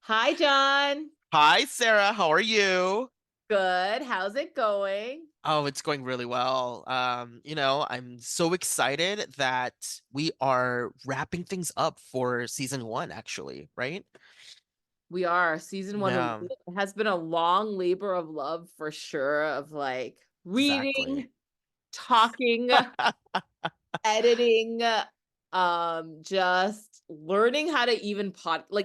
Hi, John. Hi, Sarah. How are you? Good. How's it going? Oh, it's going really well. I'm so excited that we are wrapping things up for season one, actually, right? We are season one Yeah, has been a long labor of love for sure, of like exactly. reading, talking, editing, just learning how to even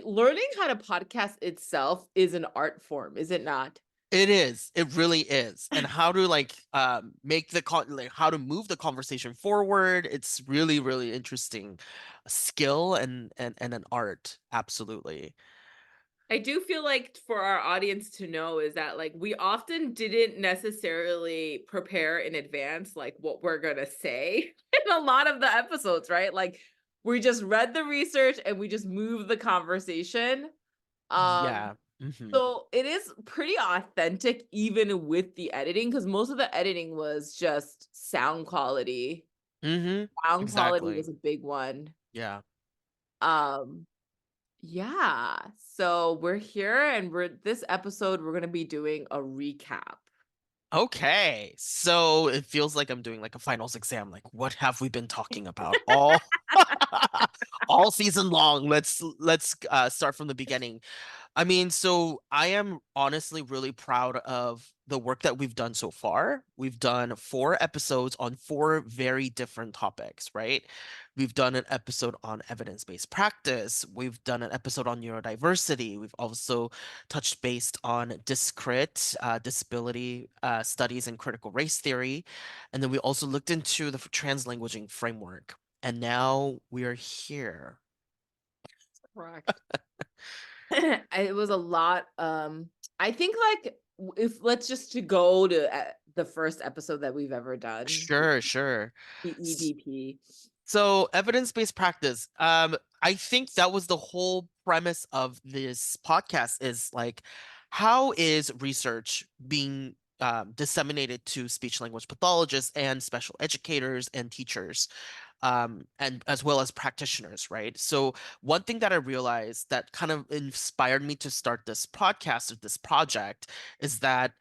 learning how to podcast itself is an art form, is it not? It is. It really is. And how to make how to move the conversation forward. It's really, really interesting skill and an art. Absolutely. I do feel like for our audience to know is that we often didn't necessarily prepare in advance like what we're going to say in a lot of the episodes, right? Like we just read the research and we just moved the conversation. Um Yeah. so it is pretty authentic even with the editing because most of the editing was just sound quality. Sound quality Exactly. was a big one. Yeah. Um Yeah. So we're here and we're this episode we're going to be doing a recap. Okay, so it feels like I'm doing like a finals exam. Like, what have we been talking about all all season long? Let's start from the beginning. I mean, so I am honestly really proud of the work that we've done so far. We've done four episodes on four very different topics, right? We've done an episode on evidence-based practice. We've done an episode on neurodiversity. We've also touched based on discrete disability studies and critical race theory. And then we also looked into the translanguaging framework. And now we are here. Correct. It was a lot. I think if let's just to go to the first episode that we've ever done, Sure, sure. the EBP. So evidence-based practice. I think that was the whole premise of this podcast is like, how is research being disseminated to speech language pathologists and special educators and teachers, and as well as practitioners, right? So one thing that I realized that kind of inspired me to start this podcast or this project is that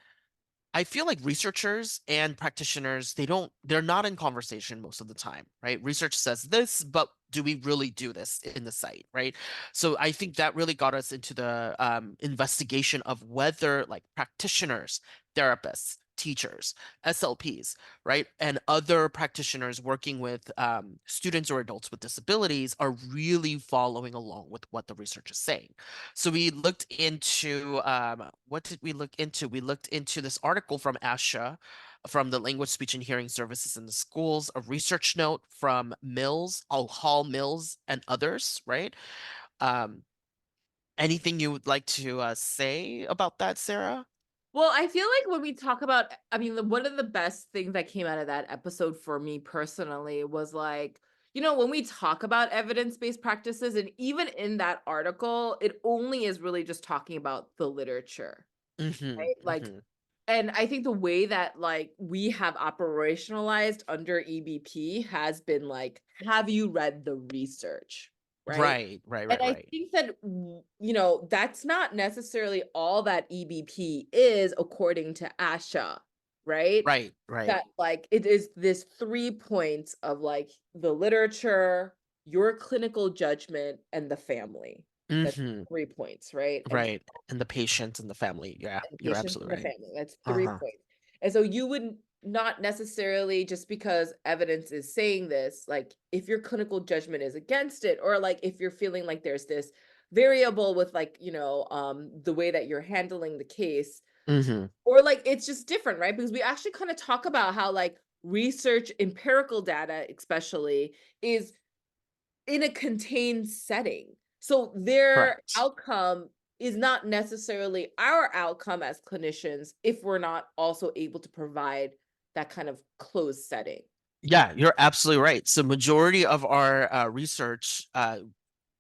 I feel like researchers and practitioners, they're not in conversation most of the time, right? Research says this, but do we really do this in the site, right? So I think that really got us into the investigation of whether like practitioners, therapists, teachers, SLPs, right, and other practitioners working with students or adults with disabilities are really following along with what the research is saying. So we looked into what did we look into? We looked into this article from ASHA, from the Language, Speech, and Hearing Services in the Schools, a research note from Mills, Hall Mills, and others, right? Um, Anything you would like to say about that, Sarah? Well, I feel like when we talk about, I mean, one of the best things that came out of that episode for me personally was when we talk about evidence based practices, and even in that article, it only is really just talking about the literature, Mm-hmm. right? Mm-hmm. And I think the way that we have operationalized under EBP has been have you read the research, right? Right, right, And right, I right. think that, that's not necessarily all that EBP is according to ASHA, right? Right, right. That it is this 3 points of the literature, your clinical judgment, and the family. That's Mm-hmm. 3 points, right? Right. And the patient and the family. Yeah, And you're patients absolutely in the right. family. That's 3 Uh-huh. points. And so you would not necessarily just because evidence is saying this, if your clinical judgment is against it, or if you're feeling like there's this variable with the way that you're handling the case, Mm-hmm. or it's just different, right? Because we actually kind of talk about how research, empirical data especially, is in a contained setting. So their Correct. outcome is not necessarily our outcome as clinicians if we're not also able to provide that kind of closed setting. Yeah, you're absolutely right. So majority of our research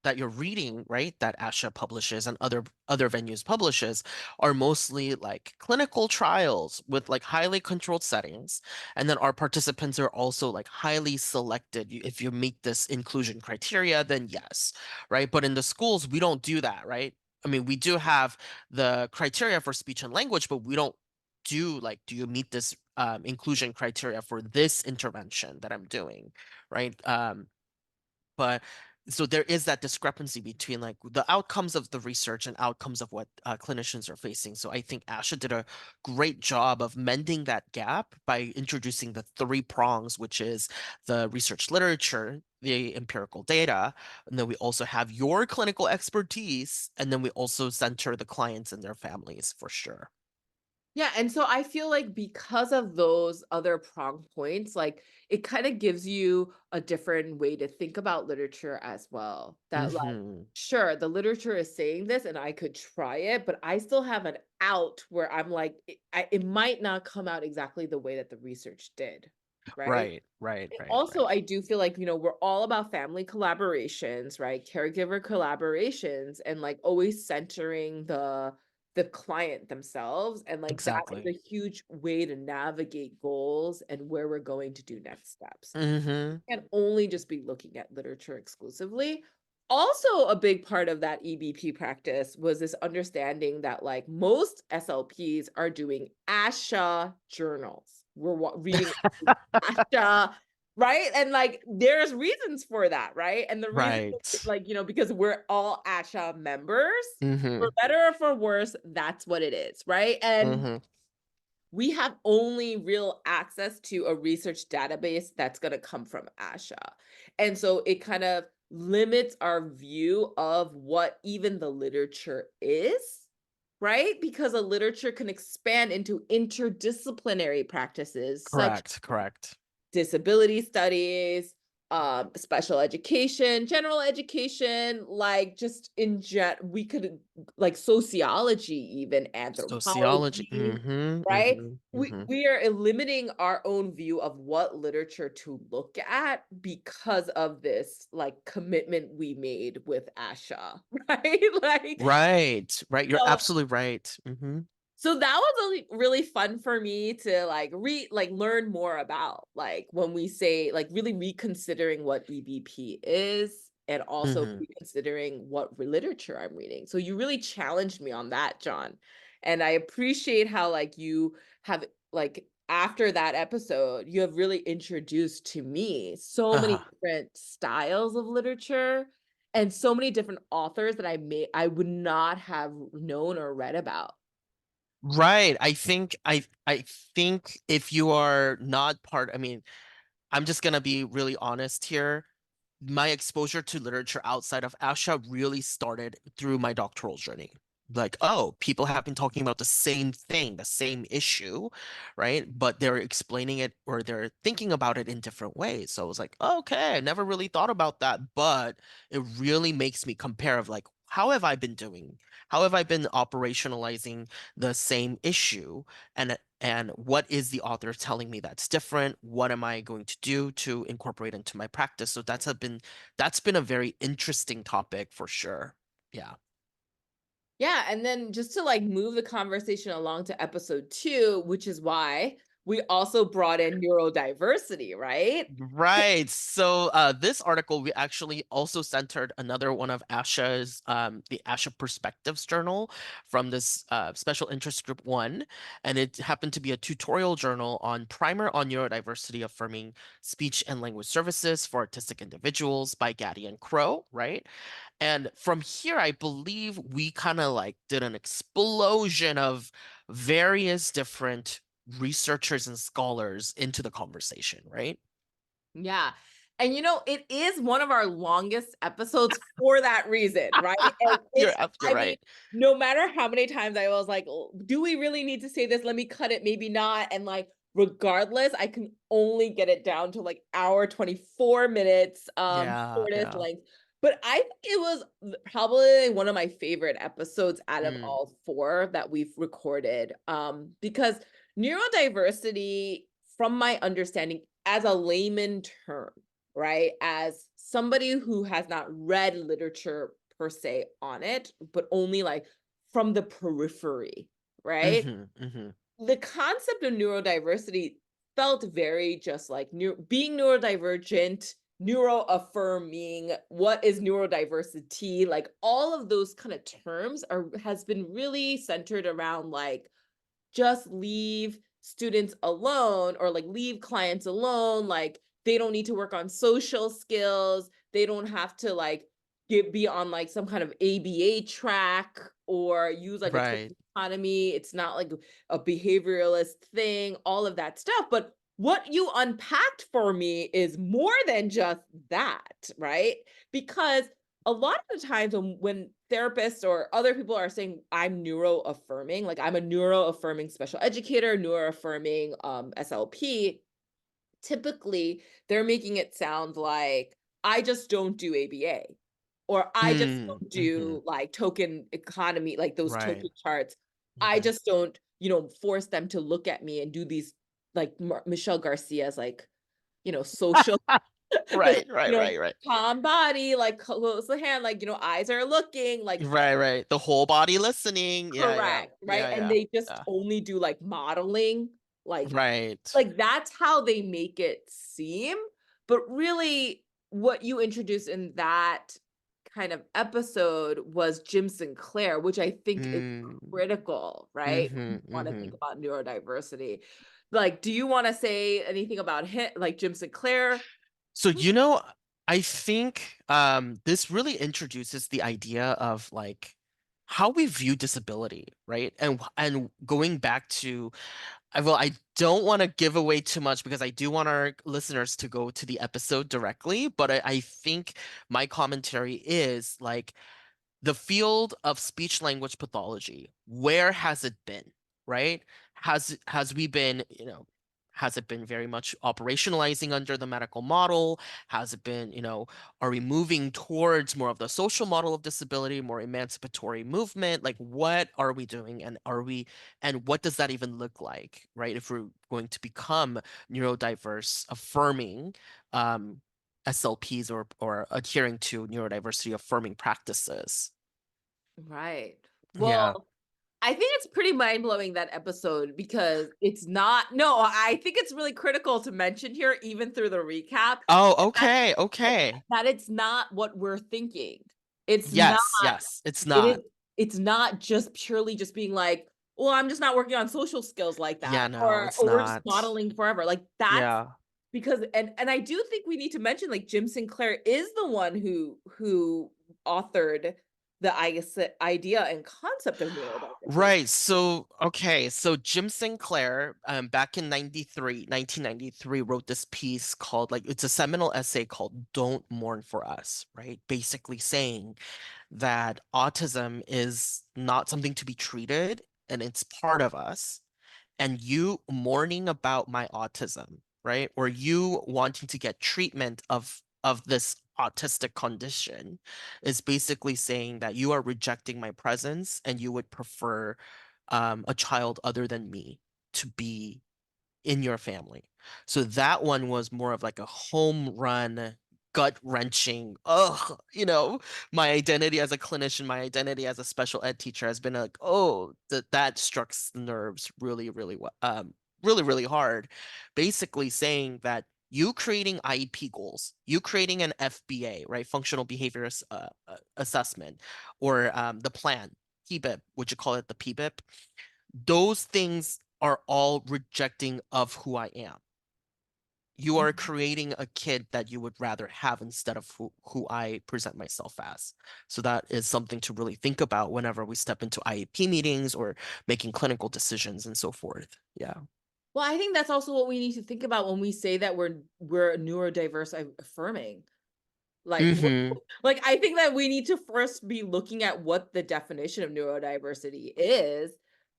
that you're reading, right, that ASHA publishes and other venues publishes are mostly like clinical trials with like highly controlled settings. And then our participants are also like highly selected. If you meet this inclusion criteria, then yes, right? But in the schools, we don't do that, right? I mean, we do have the criteria for speech and language, but we don't do like, do you meet this inclusion criteria for this intervention that I'm doing, right? But so there is that discrepancy between like the outcomes of the research and outcomes of what clinicians are facing. So I think Asha did a great job of mending that gap by introducing the three prongs, which is the research literature, the empirical data, and then we also have your clinical expertise, and then we also center the clients and their families for sure. Yeah, and so I feel like because of those other prong points, like it kind of gives you a different way to think about literature as well. That like, Hmm. sure, the literature is saying this and I could try it, but I still have an out where I'm like, it might not come out exactly the way that the research did, right? Right, right, And right, also, right. I do feel like, we're all about family collaborations, right? Caregiver collaborations and like always centering the client themselves. And like that is Exactly. a huge way to navigate goals and where we're going to do next steps. Hmm. Can't only just be looking at literature exclusively. Also, a big part of that EBP practice was this understanding that like most SLPs are doing ASHA journals. We're reading ASHA, right? And like there's reasons for that, right? And the reason is Right. like, because we're all ASHA members, for Hmm. better or for worse, that's what it is, right? And Hmm. we have only real access to a research database that's going to come from ASHA. And so it kind of limits our view of what even the literature is, right? Because a literature can expand into interdisciplinary practices such Correct, correct. disability studies, special education, general education, like just we could like sociology, even Sociology. anthropology, Mhm, right? mhm, We mhm. we are limiting our own view of what literature to look at because of this like commitment we made with Asha, right? Like Right, right, you're so absolutely right. Mhm. so that was really really fun for me to like learn more about like when we say like really reconsidering what EBP is and also Mhm. reconsidering what literature I'm reading. So you really challenged me on that, John. And I appreciate how like you have like after that episode, you have really introduced to me so many Uh-huh. different styles of literature and so many different authors that I would not have known or read about. Right, I think if you are not part, I mean, I'm just gonna be really honest here. My exposure to literature outside of ASHA really started through my doctoral journey. Like, oh, people have been talking about the same thing, the same issue, right? But they're explaining it or they're thinking about it in different ways. So I was like, okay, I never really thought about that, but it really makes me compare of like, how have I been doing? How have I been operationalizing the same issue? And what is the author telling me that's different? What am I going to do to incorporate into my practice? So that's been a very interesting topic for sure. Yeah. Yeah, and then just to like move the conversation along to episode 2, which is why we also brought in neurodiversity, right? Right. So this article we actually also centered another one of Asha's the Asha Perspectives journal from this special interest group 1, and it happened to be a tutorial journal on primer on neurodiversity affirming speech and language services for autistic individuals by Gaddy and Crow, right? And from here I believe we kind of like did an explosion of various different researchers and scholars into the conversation, right? Yeah. And it is one of our longest episodes for that reason, right? And You're I mean, right. no matter how many times I was like, "Oh, do we really need to say this? Let me cut it, maybe not." And like, regardless, I can only get it down to like hour 24 minutes, Yeah, shortest yeah. length. But I think it was probably one of my favorite episodes out of Mm, all four that we've recorded. Because neurodiversity, from my understanding, as a layman term, right? As somebody who has not read literature per se on it, but only like from the periphery, right? mhm, mhm. The concept of neurodiversity felt very just like being neurodivergent neuroaffirming, what is neurodiversity, like all of those kind of terms are has been really centered around like just leave students alone or like leave clients alone, like they don't need to work on social skills, they don't have to like be on like some kind of ABA track or use like a Right. token economy. It's not like a behavioralist thing, all of that stuff. But what you unpacked for me is more than just that, right? Because a lot of the times when therapists or other people are saying I'm neuro affirming, like I'm a neuro affirming special educator, neuro affirming SLP, typically they're making it sound like I just don't do ABA or I just Mm, don't mhm. do like token economy, like those Right. token charts. I Mhm. just don't, force them to look at me and do these like Michelle Garcia's like, social Right, right, right, right. calm body, like close the hand, like, eyes are looking, like Right, right. The whole body listening. Yeah, yeah. correct, right? Yeah, And yeah. they just Yeah. only do like modeling, like Right. like that's how they make it seem. But really, what you introduced in that kind of episode was Jim Sinclair, which I think is Mm. critical, right? When Mhm, you want to think mhm. about neurodiversity. Like, do you want to say anything about him, like Jim Sinclair? So, I think this really introduces the idea of like how we view disability, right? And going back to I don't want to give away too much because I do want our listeners to go to the episode directly, but I think my commentary is like the field of speech language pathology, where has it been, right? Has we been, has it been very much operationalizing under the medical model? Has it been, are we moving towards more of the social model of disability, more emancipatory movement? Like what are we doing, and what does that even look like, right? If we're going to become neurodiverse affirming um SLPs, or adhering to neurodiversity affirming practices. Right. Yeah. Well, I think it's pretty mind-blowing that episode because it's not no, I think it's really critical to mention here even through the recap Oh, that okay, that okay. that it's not what we're thinking. It's not Yes, yes, it's it is not. it's not just purely just being like, "Well, I'm just not working on social skills like that," Yeah, no, or it's or "We're just not. modeling forever." Like, that's Yeah. because and I do think we need to mention, like, Jim Sinclair is the one who authored the idea and concept of neurodiversity. Right. So, okay. So Jim Sinclair, back in 1993, wrote this piece called, like, it's a seminal essay called Don't Mourn for Us, right? Basically saying that autism is not something to be treated and it's part of us. And you mourning about my autism, right? Or you wanting to get treatment of this autistic condition is basically saying that you are rejecting my presence and you would prefer a child other than me to be in your family. So that one was more of like a home run, gut wrenching. Ugh, my identity as a clinician, my identity as a special ed teacher has been like, oh, that struck the nerves really, really well, really, really hard. Basically saying that you creating IEP goals, you creating an FBA, right, functional behavior assessment, or the plan, PBIP, would you call it the PBIP? Those things are all rejecting of who I am. You are Mhm. creating a kid that you would rather have instead of who I present myself as. So that is something to really think about whenever we step into IEP meetings or making clinical decisions and so forth. Yeah. Well, I think that's also what we need to think about when we say that we're neurodiverse affirming. Like, Mm-hmm. like, I think that we need to first be looking at what the definition of neurodiversity is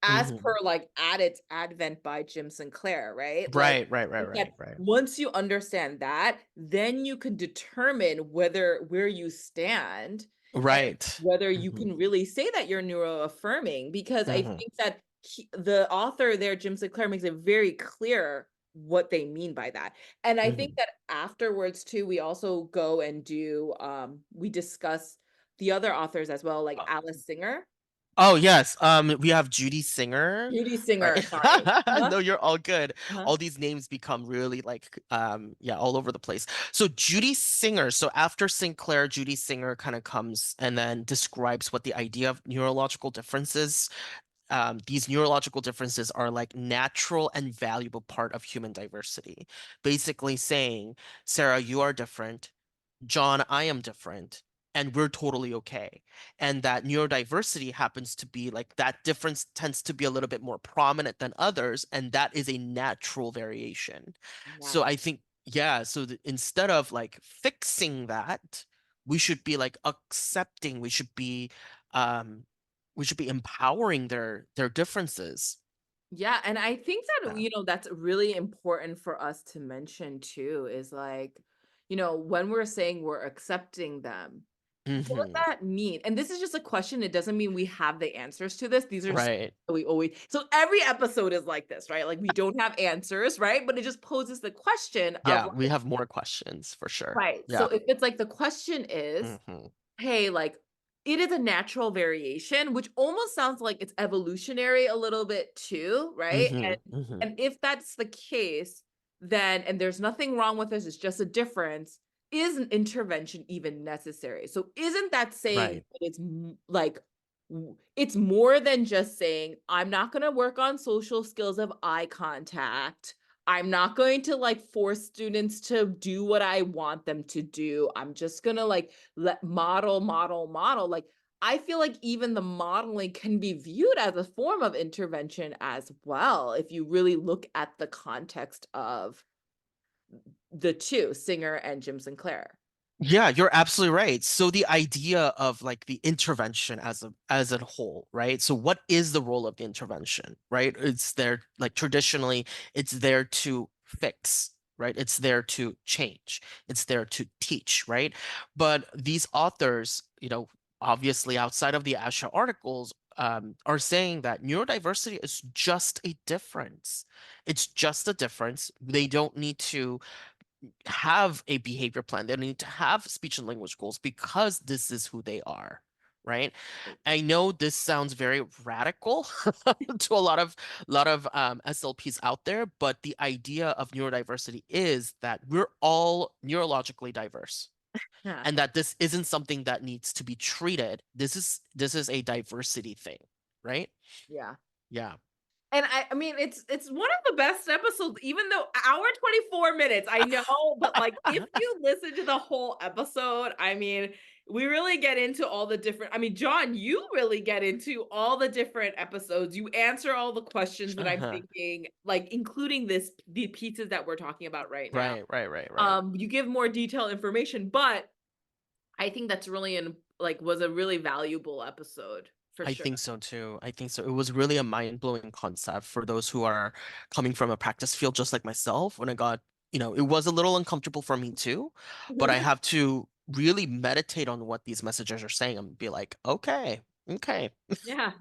as Mm-hmm. per, like, at its advent by Jim Sinclair, right? Like, Right, right, right, I think that right, right. once you understand that, then you can determine where you stand and Right. whether you Mm-hmm. can really say that you're neuro-affirming, because I Mm-hmm. think that the author there, Jim Sinclair, makes it very clear what they mean by that. And I think Mm-hmm. that afterwards too, we also go and do we discuss the other authors as well, like Alice Singer. Oh yes, we have Judy Singer, Judy Singer, right? sorry. Uh-huh, No, you're all good. uh-huh. All these names become really like yeah, all over the place. So Judy Singer, so after Sinclair, Judy Singer kind of comes and then describes what the idea of neurological differences. These neurological differences are like natural and valuable part of human diversity. Basically saying, Sarah, you are different. John, I am different, and we're totally okay. And that neurodiversity happens to be like that difference tends to be a little bit more prominent than others, and that is a natural variation. So Yeah. I think, yeah, so instead of like fixing that, we should be like accepting, um, we should be empowering their differences. Yeah, and I think that, Yeah. that's really important for us to mention too, is like, when we're saying we're accepting them, what would Hmm. that mean? And this is just a question. It doesn't mean we have the answers to this. These are just Right. we always so every episode is like this, right? Like we don't have answers, right? But it just poses the question of Yeah, we have more questions for sure. right. So Yeah. if it's like the question is, Hmm. hey, like it is a natural variation, which almost sounds like it's evolutionary a little bit too, right? Hmm. And Hmm. and if that's the case, then and there's nothing wrong with this, it's just a difference. Is an intervention even necessary? So isn't that saying Right. that it's like it's more than just saying I'm not going to work on social skills of eye contact. I'm not going to like force students to do what I want them to do. I'm just going to like let model. Like, I feel like even the modeling can be viewed as a form of intervention as well, if you really look at the context of the two, Singer and Jim Sinclair. Yeah, you're absolutely right. So the idea of like the intervention as a whole, right? So what is the role of the intervention, right? It's there like traditionally it's there to fix, right? It's there to change. It's there to teach, right? But these authors, obviously outside of the ASHA articles, are saying that neurodiversity is just a difference. It's just a difference. They don't need to have a behavior plan. They don't need to have speech and language goals because this is who they are, right? I know this sounds very radical to a lot of SLPs out there, but the idea of neurodiversity is that we're all neurologically diverse Yeah. and that this isn't something that needs to be treated. This is a diversity thing, right? Yeah. Yeah. And I mean, it's one of the best episodes, even though hour 24 minutes, I know, but, like, if you listen to the whole episode, I mean, we really get into all the different I mean, John, you really get into all the different episodes. You answer all the questions that I'm Uh-huh. thinking, like, including the pieces that we're talking about right now. Right, right, right, right. You give more detailed information, but I think that's really was a really valuable episode for I sure. think so too. I think so. It was really a mind-blowing concept for those who are coming from a practice field just like myself. When I got, it was a little uncomfortable for me too, but I have to really meditate on what these messages are saying and be like, okay, okay. Yeah,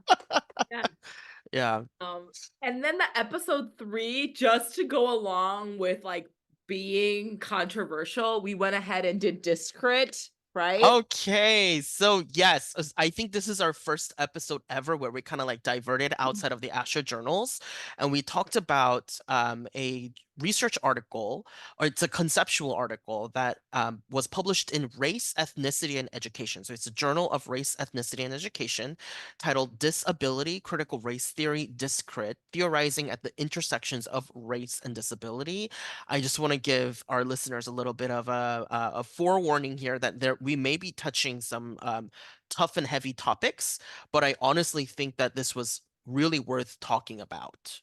yeah. Yeah. Um, and then the episode 3, just to go along with, like, being controversial, we went ahead and did Discrit, right? Okay, so yes, I think this is our first episode ever where we kind of like diverted Mhm. outside of the Astra journals, and we talked about a research article, or it's a conceptual article that was published in Race, Ethnicity, and Education. So it's a journal of race, ethnicity, and education titled "Disability: Critical Race Theory, Discrit, Theorizing at the Intersections of Race and Disability." I just want to give our listeners a little bit of a forewarning here that we may be touching some tough and heavy topics, but I honestly think that this was really worth talking about,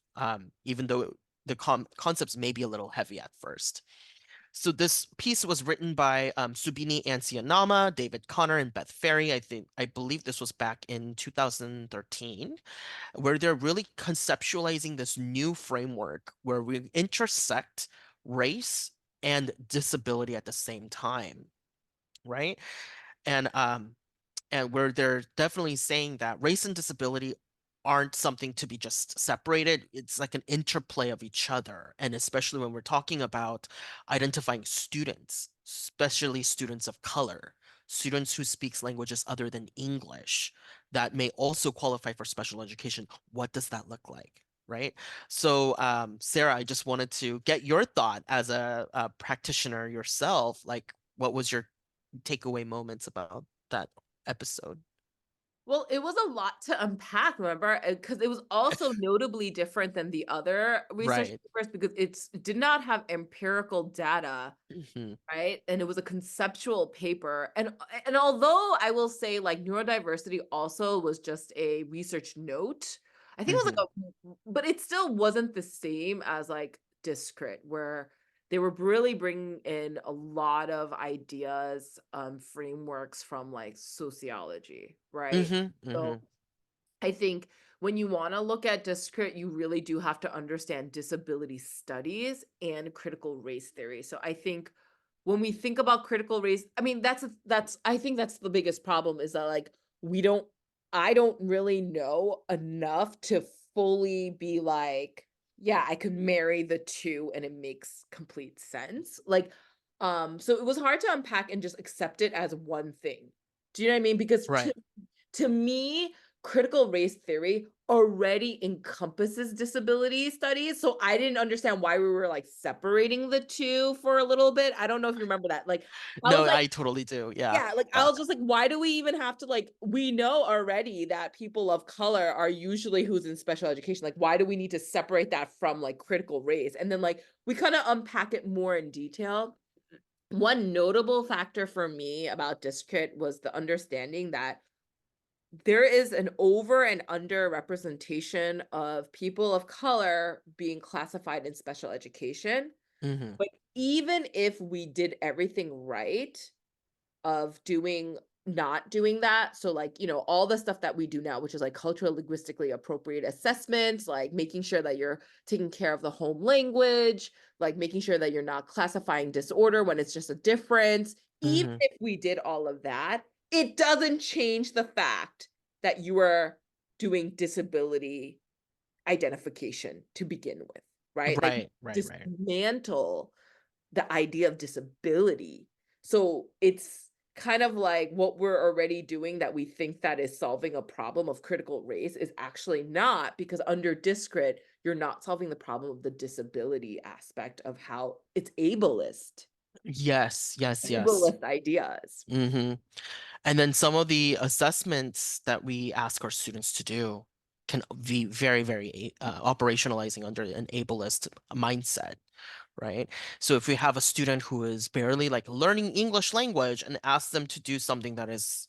even though the concepts may be a little heavy at first. So this piece was written by Subini Ansianama, David Connor, and Beth Ferry. I believe this was back in 2013, where they're really conceptualizing this new framework where we intersect race and disability at the same time, right? And where they're definitely saying that race and disability aren't something to be just separated. It's like an interplay of each other. And especially when we're talking about identifying students, especially students of color, students who speaks languages other than English, that may also qualify for special education. What does that look like? Right. So, Sarah, I just wanted to get your thought as a practitioner yourself. Like, what was your takeaway moments about that episode? Well, it was a lot to unpack, remember? Because it was also notably different than the other research Right. papers because it did not have empirical data. Hmm. Right? And it was a conceptual paper. And although I will say like neurodiversity also was just a research note, I think it was Hmm. like but it still wasn't the same as like discrit where they were really bringing in a lot of ideas, frameworks from like sociology, right? Hmm. So Hmm. I think when you want to look at discrit, you really do have to understand disability studies and critical race theory. So I think when we think about critical race, I mean that's I think that's the biggest problem is that like we don't I don't really know enough to fully be like, yeah, I could marry the two and it makes complete sense. Like so it was hard to unpack and just accept it as one thing. Do you know what I mean? Because Right. to me, critical race theory already encompasses disability studies, so I didn't understand why we were, like, separating the 2 for a little bit. I don't know if you remember that, like, I was No, like I totally do. Yeah. yeah, like, I Yeah. was just like, "Why do we even have to, like" we know already that people of color are usually who's in special education, like, why do we need to separate that from, like, critical race? And then, like, we kinda unpack it more in detail. One notable factor for me about discrit was the understanding that there is an over and under representation of people of color being classified in special education. Hmm. But even if we did everything right of doing not doing that, so like, all the stuff that we do now, which is like cultural linguistically appropriate assessments, like making sure that you're taking care of the home language, like making sure that you're not classifying disorder when it's just a difference. Even Hmm. if we did all of that, it doesn't change the fact that you are doing disability identification to begin with, right? Like Right. Right. Right. dismantle the idea of disability. So it's kind of like what we're already doing that we think that is solving a problem of critical race is actually not because under discrit, you're not solving the problem of the disability aspect of how it's Yes. Yes. Yes. ableist ideas. Hmm. And then some of the assessments that we ask our students to do can be very, very operationalizing under an ableist mindset, right? So if we have a student who is barely like learning English language and ask them to do something that is,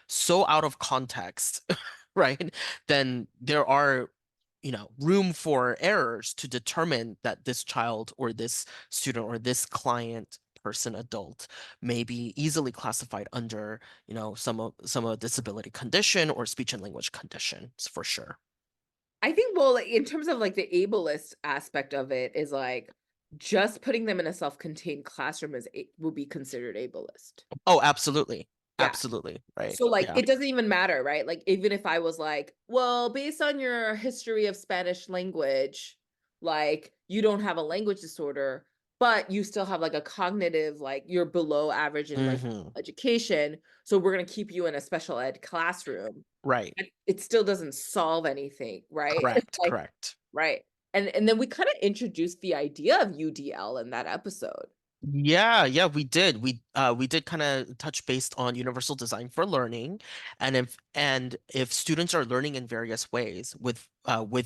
so out of context, right? Then there are, room for errors to determine that this child or this student or this client person adult may be easily classified under, some of disability condition or speech and language conditions for sure. I think, well, like, in terms of like the ableist aspect of it, is like just putting them in a self-contained classroom will be considered ableist. Oh, absolutely. Yeah. Absolutely. Right. So, like, Yeah. it doesn't even matter, right? Like, even if I was like, "Well, based on your history of Spanish language, like, you don't have a language disorder, but you still have, like, a cognitive like, you're below average in, like, Hmm. education, so we're gonna keep you in a special ed classroom." Right. It still doesn't solve anything, right? It's Correct. like Correct. right. And then we kinda introduced the idea of UDL in that episode. Yeah, yeah, we did kind of touch based on universal design for learning, and if students are learning in various ways with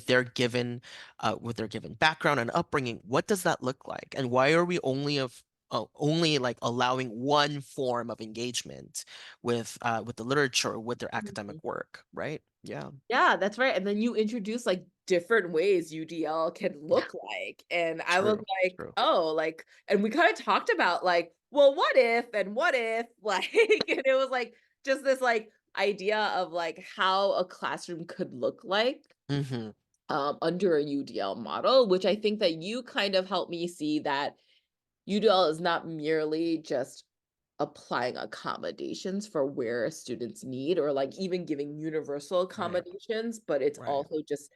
their given background and upbringing, what does that look like? And why are we only like allowing one form of engagement with the literature, with their academic work, right? Yeah. Yeah, that's right, and then you introduce, like, different ways UDL can Yeah, look like, and I was true, like, true. "Oh," like and we kinda talked about, like, "Well, what if and what if?" Like, and it was, like, just this, like, idea of, like, how a classroom could look like, Hmm. under a UDL model, which I think that you kind of helped me see that UDL is not merely just applying accommodations for where students need or like even giving universal Right, accommodations, but it's right. also just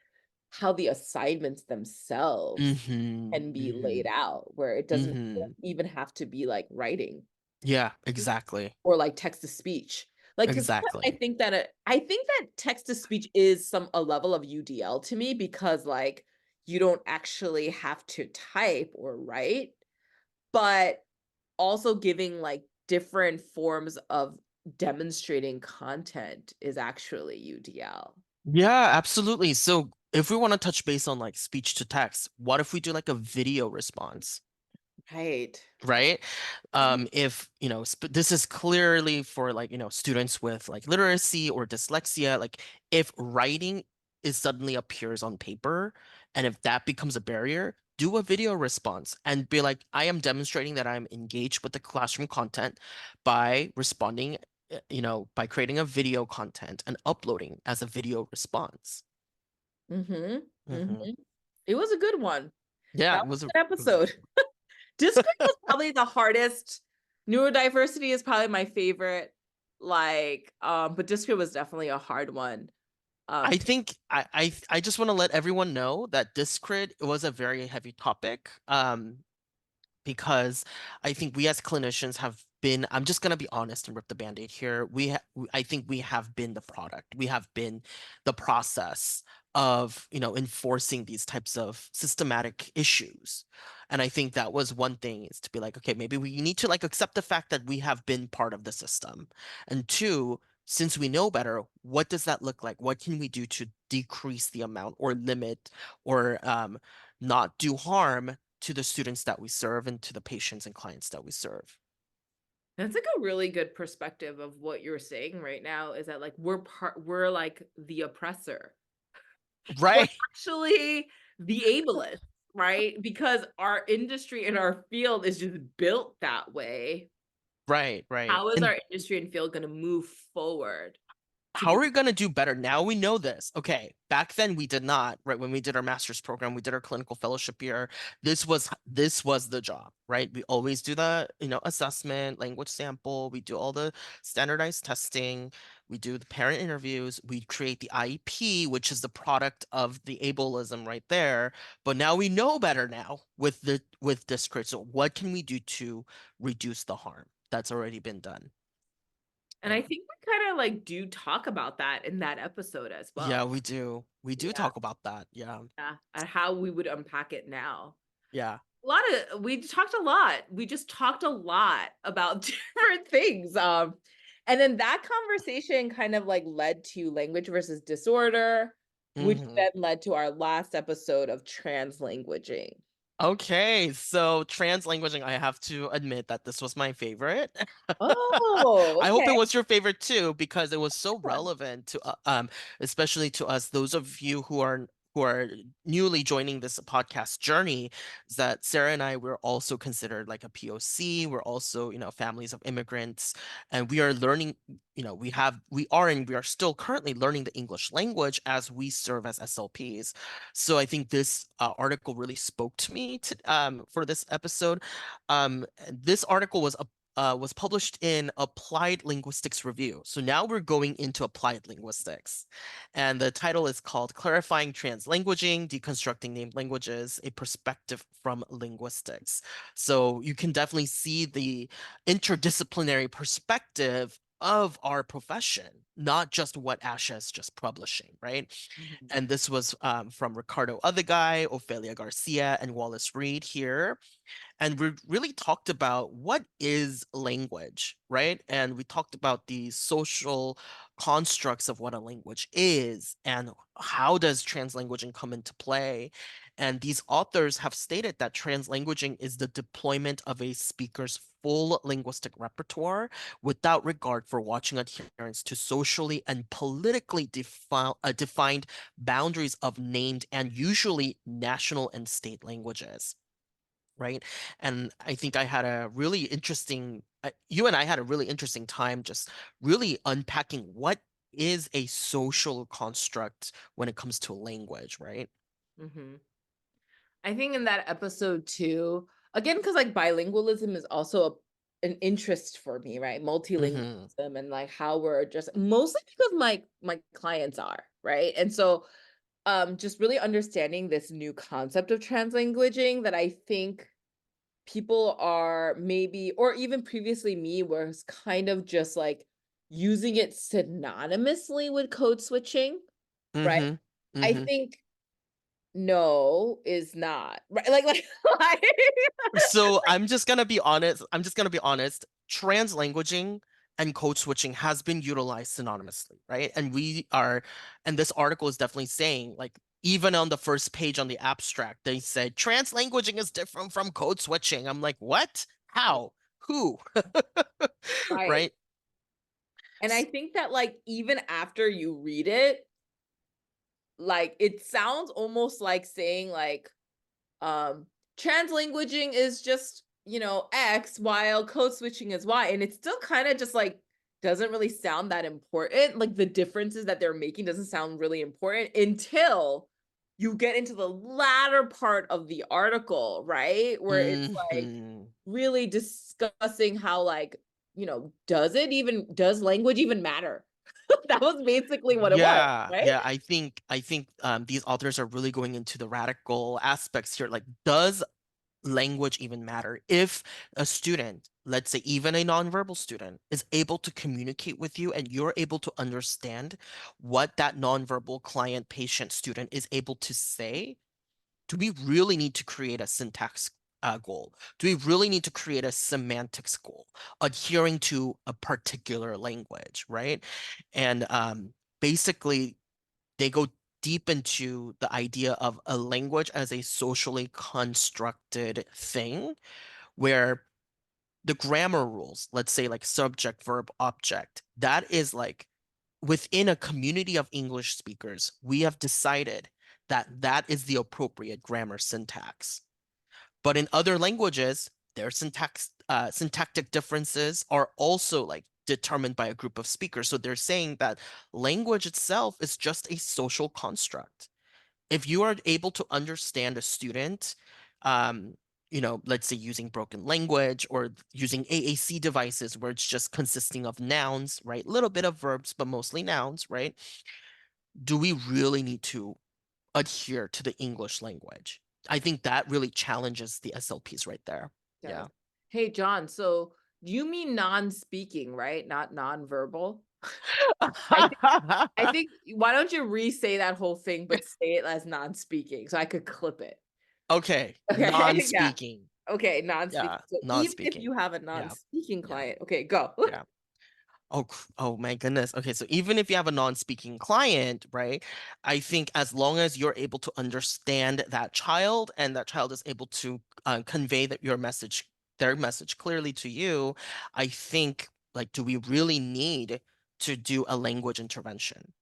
how the assignments themselves Hmm. can be laid Hmm. out, where it doesn't Hmm. even have to be like writing Yeah, exactly. or like text to speech. Like, 'cause I Exactly. think that I think that text to speech is a level of UDL to me because, like, you don't actually have to type or write, but also giving, like, different forms of demonstrating content is actually UDL. Yeah, absolutely. So if we want to touch base on like speech to text, what if we do like a video response? Right. Right? Mhm. If this is clearly for like students with like literacy or dyslexia, like if writing is suddenly appears on paper, and if that becomes a barrier, do a video response and be like, I am demonstrating that I'm engaged with the classroom content by responding, by creating a video content and uploading as a video response. Mhm. Hmm. Mhm. It was a good one. Yeah, That it was was a a good it was episode. Discrit was probably the hardest. Neurodiversity is probably my favorite, like, but Discrit was definitely a hard one, I to think I just want to let everyone know that Discrit was a very heavy topic. Because I think we as clinicians have been, I'm just going to be honest and rip the band-aid here. I think we have been the product. We have been the process of, enforcing these types of systematic issues. And I think that was one thing, is to be like, okay, maybe we need to like accept the fact that we have been part of the system. And two, since we know better, what does that look like? What can we do to decrease the amount or limit or not do harm to the students that we serve and to the patients and clients that we serve? That's like a really good perspective of what you're saying right now is that, like, we're like the oppressor. We're Right, actually the ableist, right? Because our industry and our field is just built that way. right, right. How is And our industry and field gonna move forward to how are be we going to do better? Now we know this. Okay, back then we did not, right? When we did our master's program, we did our clinical fellowship year. This was the job, right? We always do the, assessment, language sample, we do all the standardized testing, we do the parent interviews, we create the IEP, which is the product of the ableism right there. But now we know better now with this crit. So what can we do to reduce the harm that's already been done? and I think we kinda, like, do talk about that in that episode as Yeah, well. we do. We do Yeah, talk about that. Yeah. yeah, and how we would unpack it now. Yeah. A lot of we talked a lot. We just talked a lot about different things, and then that conversation kind of, like, led to language versus disorder, which Hmm. then led to our last episode of translanguaging. Okay, so translanguaging, I have to admit that this was my favorite. Oh, I hope it okay. was your favorite too, because it was so relevant to especially to us, those of you who are newly joining this podcast journey, is that Sarah and I, we're also considered like a POC. We're also, families of immigrants, and we are learning, we are still currently learning the English language as we serve as SLPs. So I think this article really spoke to me for this episode. This article was published in Applied Linguistics Review. So now we're going into applied linguistics. And the title is called Clarifying Translanguaging, Deconstructing Named Languages, A Perspective from Linguistics. So you can definitely see the interdisciplinary perspective of our profession, not just what ASHA is just publishing, right? Mhm, And this was from Ricardo Otherguy, Ophelia Garcia, and Wallace Reed here. And we really talked about what is language, right? And we talked about the social constructs of what a language is and how does translanguaging come into play. And these authors have stated that translanguaging is the deployment of a speaker's full linguistic repertoire without regard for watching adherence to socially and politically defined boundaries of named and usually national and state languages, right? And I think I had a really interesting, you and I had a really interesting time just really unpacking what is a social construct when it comes to language, right? mhm. I think in that episode too, again, because like bilingualism is also an interest for me, right? Multilingualism Hmm. and like how we're just mostly because my clients are, right? And so just really understanding this new concept of translanguaging that I think people are maybe or even previously me was kind of just like using it synonymously with code switching, right? Mhm. I Mhm. think no is not. Right, like So I'm just gonna be honest. Translanguaging and code switching has been utilized synonymously, right? And this article is definitely saying, like, even on the first page on the abstract, they said translanguaging is different from code switching. I'm like, what? How? Who? right. Right? And I think that, like, even after you read it, like, it sounds almost like saying, like, um, translanguaging is just, X, while code switching is Y. And it's still kind of just like doesn't really sound that important. Like the differences that they're making doesn't sound really important until you get into the latter part of the article, right? Where it's like Mhm. really discussing how, like, does language even matter? That was basically what it was, Yeah, right? yeah, I think these authors are really going into the radical aspects here. Like, does language even matter? If a student, let's say even a nonverbal student, is able to communicate with you and you're able to understand what that nonverbal client, patient, student is able to say, do we really need to create a syntax goal? Do we really need to create a semantics goal, adhering to a particular language, right? And basically, they go deep into the idea of a language as a socially constructed thing where the grammar rules, let's say like subject, verb, object, that is like within a community of English speakers, we have decided that that is the appropriate grammar syntax. But in other languages, their syntactic differences are also like determined by a group of speakers. So they're saying that language itself is just a social construct. If you are able to understand a student, um, let's say using broken language or using AAC devices where it's just consisting of nouns, right? Little bit of verbs, but mostly nouns, right? Do we really need to adhere to the English language? I think that really challenges the SLPs right there. Does. Yeah. Hey, John, so you mean non-speaking, right? Not non-verbal? I think why don't you re-say that whole thing, but say it as non-speaking so I could clip it. Okay, Okay, yeah. non-speaking. Okay, non-speaking. Yeah, So even if non-speaking. you have a Yeah, non-speaking yeah, client, okay, go. yeah. Oh my goodness. Okay, so even if you have a non-speaking client, right? I think as long as you're able to understand that child and that child is able to convey their message clearly to you, I think, like, do we really need to do a language intervention?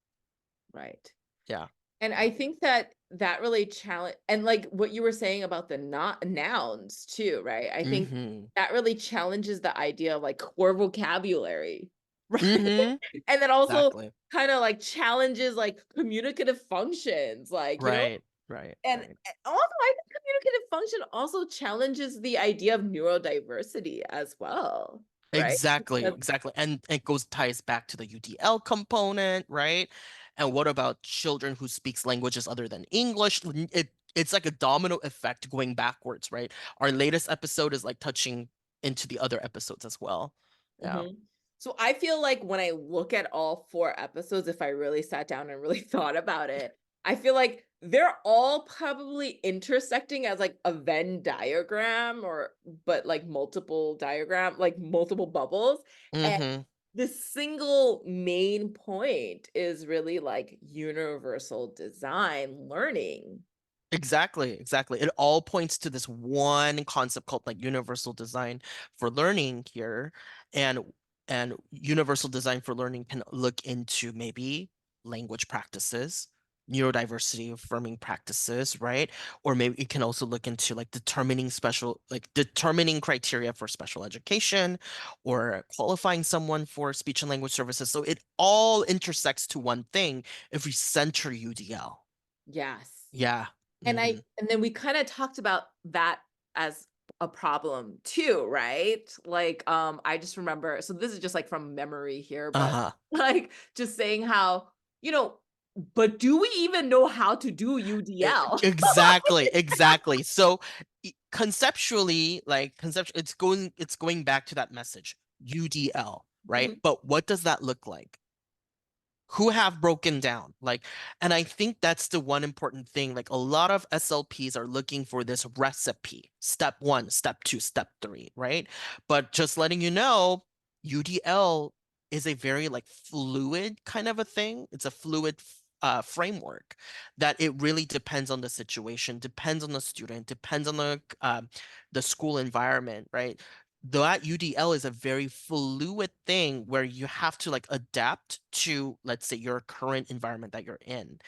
Right. Yeah. And Yeah. I think that that really challenge and like what you were saying about the not nouns too, right? I think Mm-hmm. that really challenges the idea of like core vocabulary, right? Mm-hmm. And then also Exactly. kind of like challenges like communicative functions, like, Right. Right. and Right. also I think communicative function also challenges the idea of neurodiversity as well, right? Exactly, Because exactly. And it goes ties back to the UDL component, right? And what about children who speaks languages other than English? It's like a domino effect going backwards, right? Our latest episode is like touching into the other episodes as well. Yeah. Mhm. So I feel like when I look at all 4 episodes, if I really sat down and really thought about it, I feel like they're all probably intersecting as like a Venn diagram but like multiple bubbles. And Mm-hmm. the single main point is really like universal design learning. Exactly, exactly. It all points to this one concept called like universal design for learning here. And universal design for learning can look into maybe language practices, neurodiversity affirming practices, right? Or maybe it can also look into like determining criteria for special education or qualifying someone for speech and language services. So it all intersects to one thing if we center UDL. Yes. Yeah. And Hmm. and then we kinda talked about that as a problem too, right? Like, I just remember so this is just, like, from memory here, but, Uh-huh. like, just saying how, you know, "But do we even know how to do UDL?" Exactly, exactly. So conceptually, it's going back to that message, UDL. right? Mhm. But what does that look like? Who have broken down, like, and I think that's the one important thing. Like, a lot of slps are looking for this recipe: step one, step two, step three, right? But just letting you know, udl is a very like fluid kind of a thing. It's a fluid framework that it really depends on the situation, depends on the student, depends on the school environment, right? That UDL is a very fluid thing where you have to like adapt to, let's say, your current environment that you're in.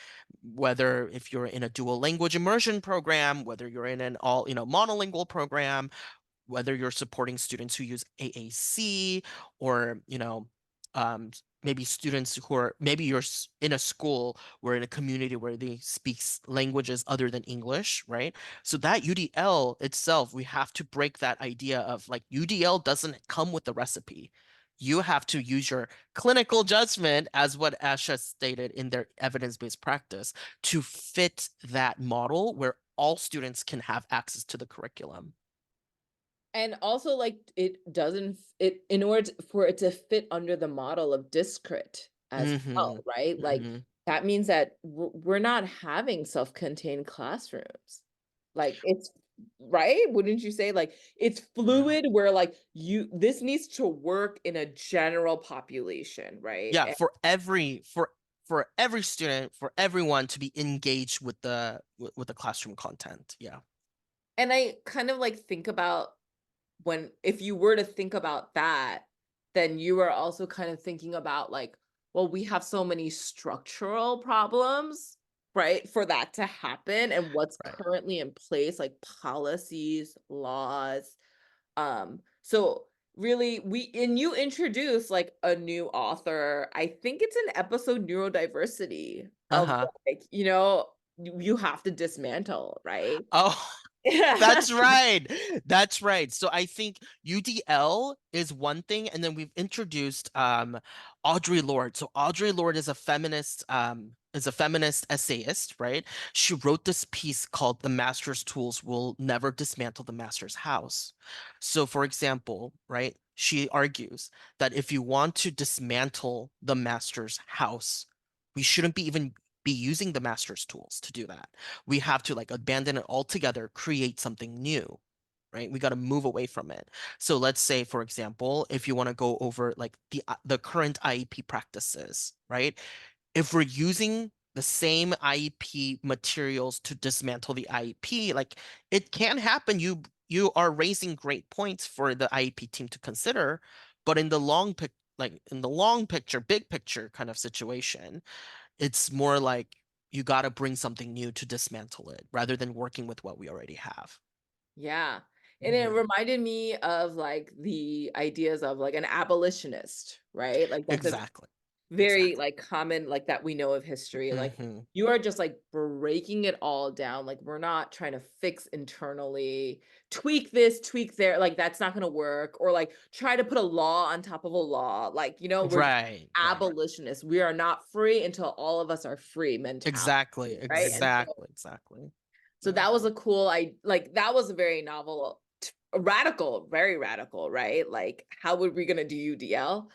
Whether if you're in a dual language immersion program, whether you're in an all, monolingual program, whether you're supporting students who use AAC, or, maybe students who are, maybe you're in a school or in a community where they speak languages other than English, right? So that UDL itself, we have to break that idea of like UDL doesn't come with the recipe. You have to use your clinical judgment, as what ASHA stated in their evidence-based practice, to fit that model where all students can have access to the curriculum. And also, like, it doesn't f it in order for it to fit under the model of discrit as Hmm. well, right? Like, Hmm. that means that we're not having self-contained classrooms. Like, it's right? Wouldn't you say? Like, it's Yeah. fluid where, like, you this needs to work in a general population, right? Yeah, for every student, for everyone to be engaged with the classroom content. Yeah. And I kind of, like, think about when if you were to think about that, then you are also kind of thinking about, like, well, we have so many structural problems, right, for that to happen, and what's Right. currently in place, like policies, laws. So really you introduce, like, a new author. I think it's an episode neurodiversity of, Uh-huh. like, you have to dismantle, right? Oh, that's right. That's right. So I think UDL is one thing, and then we've introduced Audre Lorde. So Audre Lorde is a feminist essayist, right? She wrote this piece called "The Master's Tools Will Never Dismantle the Master's House." So for example, right, she argues that if you want to dismantle the master's house, we shouldn't be using the master's tools to do that. We have to like abandon it altogether, create something new, right? We got to move away from it. So let's say, for example, if you want to go over like the current IEP practices, right? If we're using the same IEP materials to dismantle the IEP, like it can happen. You are raising great points for the IEP team to consider, but in the long picture, big picture kind of situation, it's more like you got to bring something new to dismantle it rather than working with what we already have. Yeah. And it Mhm. reminded me of, like, the ideas of, like, an abolitionist, right? Like, that's a Exactly. very, Exactly. like, common, like, that we know of history, like, Hmm. you are just, like, breaking it all down, like, we're not trying to fix internally, tweak this, tweak there, like, that's not gonna work, or, like, try to put a law on top of a law, like, we're just Right. Right. abolitionists, we are not free until all of us are free mentality, Exactly. right? And so Exactly. Exactly. so Yeah. that was a cool I like, that was a very novel radical, very radical, right? Like, how would we gonna do UDL?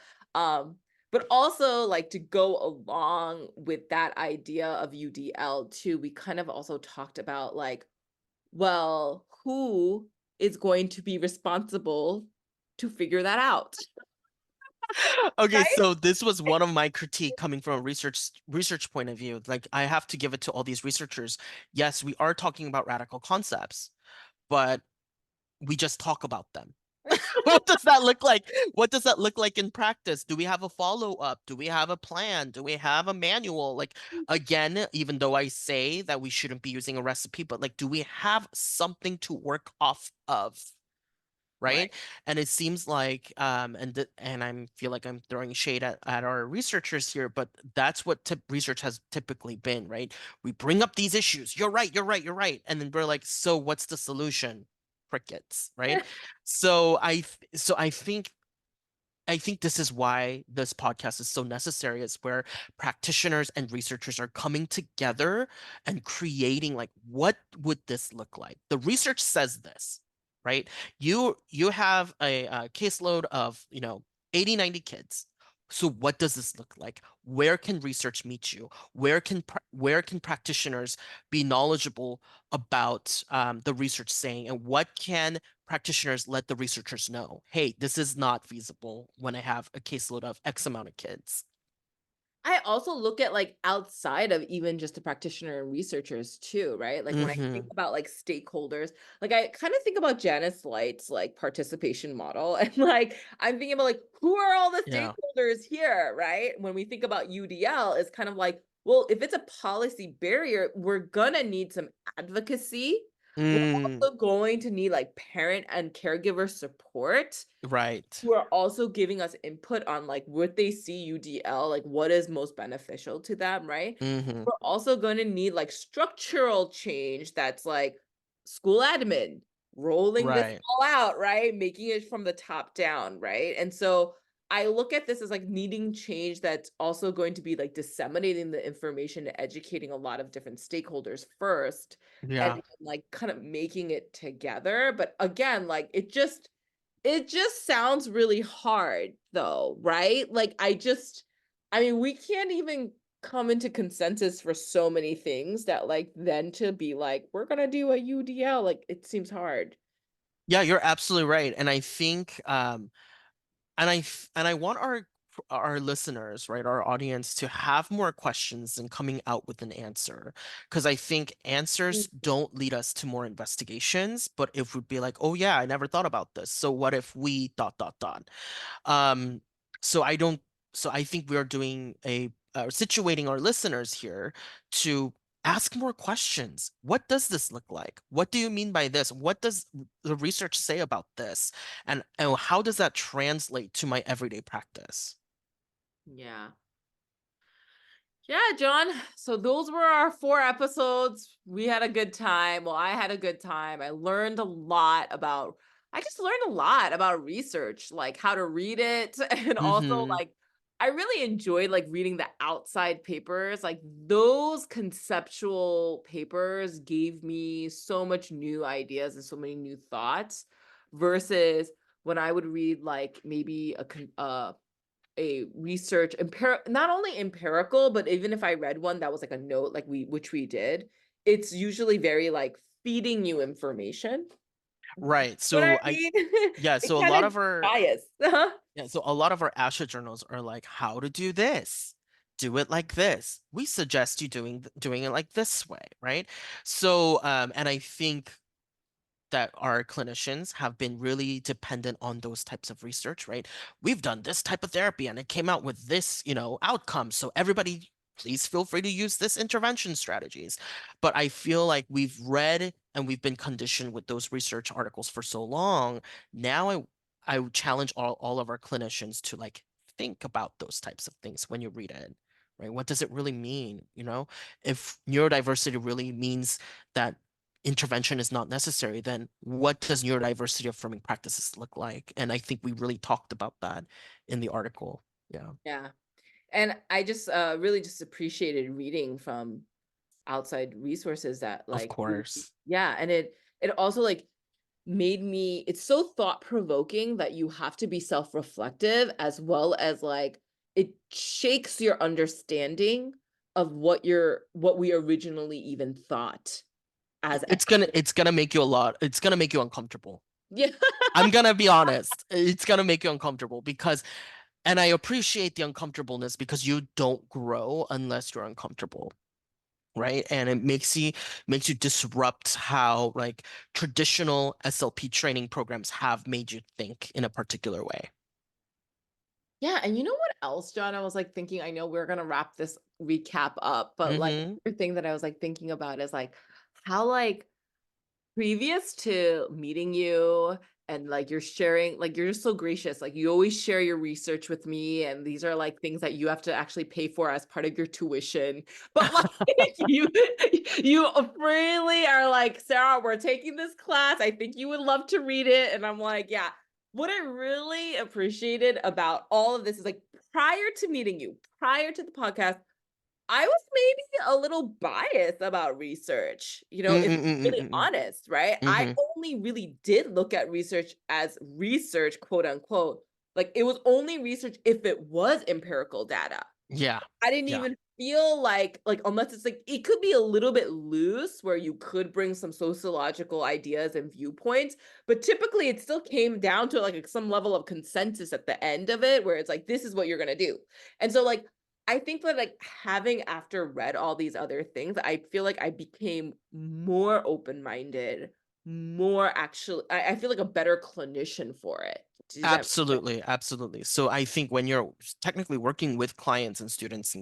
But also, like, to go along with that idea of UDL too, we kind of also talked about, like, well, who is going to be responsible to figure that out, Okay, right? so this was one of my critique coming from a research point of view. Like, I have to give it to all these researchers. Yes, we are talking about radical concepts, but we just talk about them. What does that look like? What does that look like in practice? Do we have a follow-up? Do we have a plan? Do we have a manual? Like, again, even though I say that we shouldn't be using a recipe, but like, do we have something to work off of? Right. Right? And it seems like and I feel like I'm throwing shade at our researchers here, but that's what research has typically been, right? We bring up these issues. You're right, you're right, you're right. And then we're like, so what's the solution? Crickets, right? So I think this is why this podcast is so necessary. Is where practitioners and researchers are coming together and creating like, what would this look like? The research says this, right? You have a caseload of, 80, 90 kids. So what does this look like? Where can research meet you? Where can practitioners be knowledgeable about the research saying, and what can practitioners let the researchers know? Hey, this is not feasible when I have a caseload of X amount of kids. I also look at, like, outside of even just the practitioner and researchers too, right? Like, when I think Hmm. about, like, stakeholders, like, I kinda think about Janice Light's, like, participation model, and, like, I'm thinking about, like, who are all the Yeah. stakeholders here, right? When we think about UDL, it's kind of like, well, if it's a policy barrier, we're gonna need some advocacy. We're Mm, also going to need, like, parent and caregiver support, right. who are also giving us input on, like, would they see UDL, like, what is most beneficial to them, right? Hmm. We're also gonna need, like, structural change that's, like, school admin, rolling this Right. all out, right? Making it from the top down, right? And so, I look at this as, like, needing change that's also going to be, like, disseminating the information and educating a lot of different stakeholders first, and Yeah. then, like, kind of making it together, but again, like, it just sounds really hard though, right? Like, I mean, we can't even come into consensus for so many things that, like, then to be like, "We're gonna do a UDL," like, it seems hard. Yeah, you're absolutely right. And I think and I want our listeners, right, our audience to have more questions than coming out with an answer. Because I think answers Mhm. don't lead us to more investigations, but if we'd be like, oh yeah, I never thought about this. So what if we dot dot dot? Um, so I don't, so I think we are doing situating our listeners here to ask more questions. What does this look like? What do you mean by this? What does the research say about this? And how does that translate to my everyday practice? Yeah. Yeah, John. So those were our 4 episodes. We had a good time. Well, I had a good time. I just learned a lot about research, like how to read it and also Mm-hmm. like I really enjoyed like reading the outside papers. Like those conceptual papers gave me so much new ideas and so many new thoughts versus when I would read like maybe a research not only empirical, but even if I read one that was like a note, like which we did, it's usually very like feeding you information. Right. What I So I mean? yeah, It so a kind lot of of our biased. Yeah, so a lot of our ASHA journals are like, how to do this. Do it like this. We suggest you doing it like this way, right? So, and I think that our clinicians have been really dependent on those types of research, right? We've done this type of therapy and it came out with this, outcome. So everybody, please feel free to use this intervention strategies. But I feel like we've read and we've been conditioned with those research articles for so long. Now I would challenge all of our clinicians to like think about those types of things when you read it. Right? What does it really mean? If neurodiversity really means that intervention is not necessary, then what does neurodiversity affirming practices look like? And I think we really talked about that in the article. Yeah, Yeah. And I just really just appreciated reading from outside resources that of like course. yeah, and it also like made me it's so thought provoking that you have to be self-reflective as well as like it shakes your understanding of what we originally even thought as It's gonna make you a lot. It's gonna make you uncomfortable. yeah. I'm gonna be honest. It's gonna make you uncomfortable because, and I appreciate the uncomfortableness because you don't grow unless you're uncomfortable. Right. And it makes you disrupt how like traditional SLP training programs have made you think in a particular way. Yeah, and you know what else, John? I was like thinking, I know we're gonna wrap this recap up, but like Mm-hmm. the thing that I was like thinking about is like how like previous to meeting you and like you're sharing, like you're just so gracious. Like you always share your research with me, and these are like things that you have to actually pay for as part of your tuition. But like you freely are like, Sarah, we're taking this class. I think you would love to read it. And I'm like, yeah. What I really appreciated about all of this is like prior to meeting you, prior to the podcast, I was maybe a little biased about research, if I'm really Mm-mm-mm-mm-mm. honest, right? I Mhm. only really did look at research as research, quote unquote, Like, it was only research if it was empirical data. Yeah. I didn't Yeah. even feel like, unless it's like it could be a little bit loose where you could bring some sociological ideas and viewpoints, but typically it still came down to like some level of consensus at the end of it where it's like, this is what you're gonna do. And so like I think that like having after read all these other things, I feel like I became more open-minded, more actually I feel like a better clinician for it. Does that make sense? Absolutely, absolutely. So I think when you're technically working with clients and students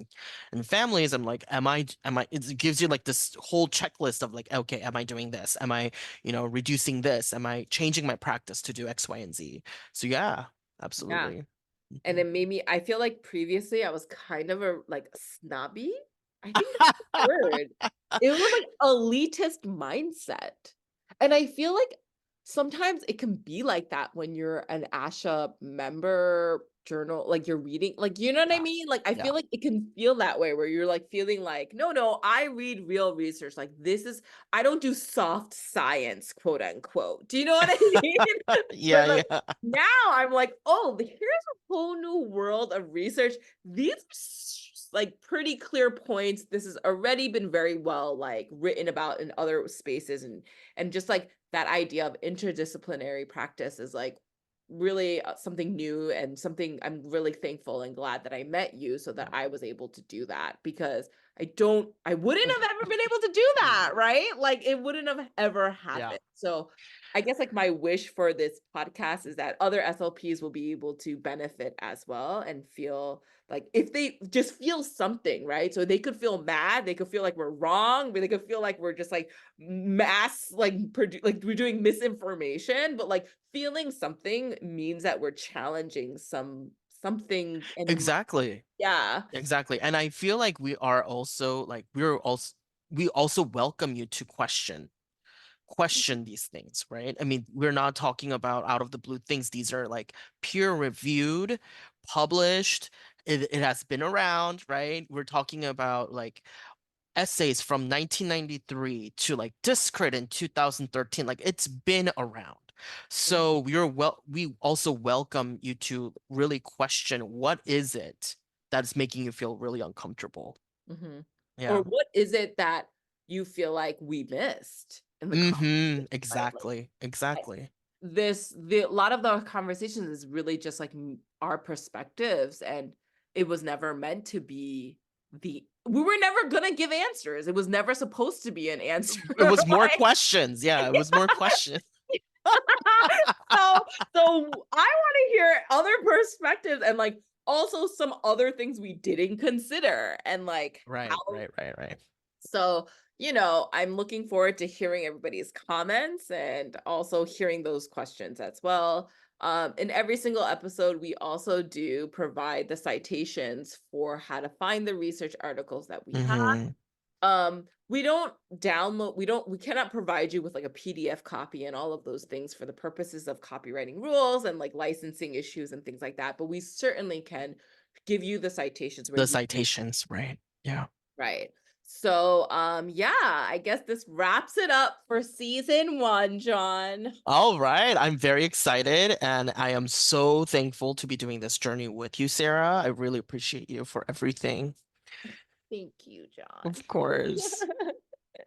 and families, I'm like, it gives you like this whole checklist of like, okay, am I doing this? Am I, reducing this? Am I changing my practice to do X, Y, and Z? So yeah, Yeah. absolutely. And Mhm. it made me I feel like previously I was kind of a like snobby? I think that's the word. It was like elitist mindset. And I feel like sometimes it can be like that when you're an ASHA member journal, like you're reading, like you know what I Yeah, mean? Like I yeah. feel like it can feel that way where you're like feeling like, no, no, I read real research. Like this is I don't do soft science, quote unquote. Do you know what I mean? Yeah, But like yeah. now I'm like, oh, here's a whole new world of research. These are like pretty clear points. This has already been very well like written about in other spaces, and just like that idea of interdisciplinary practice is like really something new and something I'm really thankful and glad that I met you so that I was able to do that because I wouldn't have ever been able to do that, right? Like it wouldn't have ever Yeah. happened. So I guess like my wish for this podcast is that other SLPs will be able to benefit as well and feel like if they just feel something, right? So they could feel mad, they could feel like we're wrong, but they could feel like we're just like mass like like we're doing misinformation, but like feeling something means that we're challenging something and Exactly. yeah. Exactly. And I feel like we also welcome you to question these things, right? I mean, we're not talking about out of the blue things. These are like peer reviewed, published. It has been around, right? We're talking about like essays from 1993 to like Discrit in 2013. Like it's been around. Mhm, So we also welcome you to really question what is it that's making you feel really uncomfortable. mhm. Or Yeah. what is it that you feel like we missed in the conversation, Mm-hmm. right? Like Exactly. I Exactly. the a lot of the conversations is really just like our perspectives, and it was never meant to be we were never gonna give answers. It was never supposed to be an answer. It was more Like questions. Yeah, it was more questions. so so I want to hear other perspectives and like also some other things we didn't consider and like how Right, right, right, right. so, I'm looking forward to hearing everybody's comments and also hearing those questions as well. In every single episode, we also do provide the citations for how to find the research articles that we have. Mm-hmm. We don't we cannot provide you with like a PDF copy and all of those things for the purposes of copywriting rules and like licensing issues and things like that. But we certainly can give you the citations where The you citations, right. Yeah. right. So, yeah, I guess this wraps it up for season 1, John. All right. I'm very excited and I am so thankful to be doing this journey with you, Sarah. I really appreciate you for everything. Thank you, John. Of course.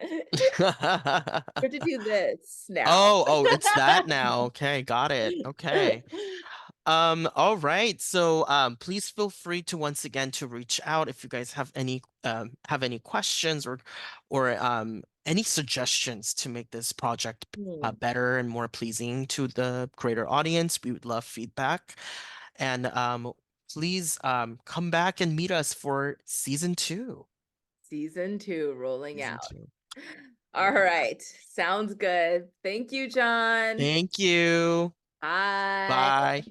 We have to do this now. Oh, it's that now. Okay, got it. Okay. All right. So, please feel free to once again to reach out if you guys have any questions or any suggestions to make this project Hmm. better and more pleasing to the greater audience. We would love feedback. And please come back and meet us for season two. Season 2 rolling Season out. two. All Yeah. right. Sounds good. Thank you, John. Thank you. Bye. Bye.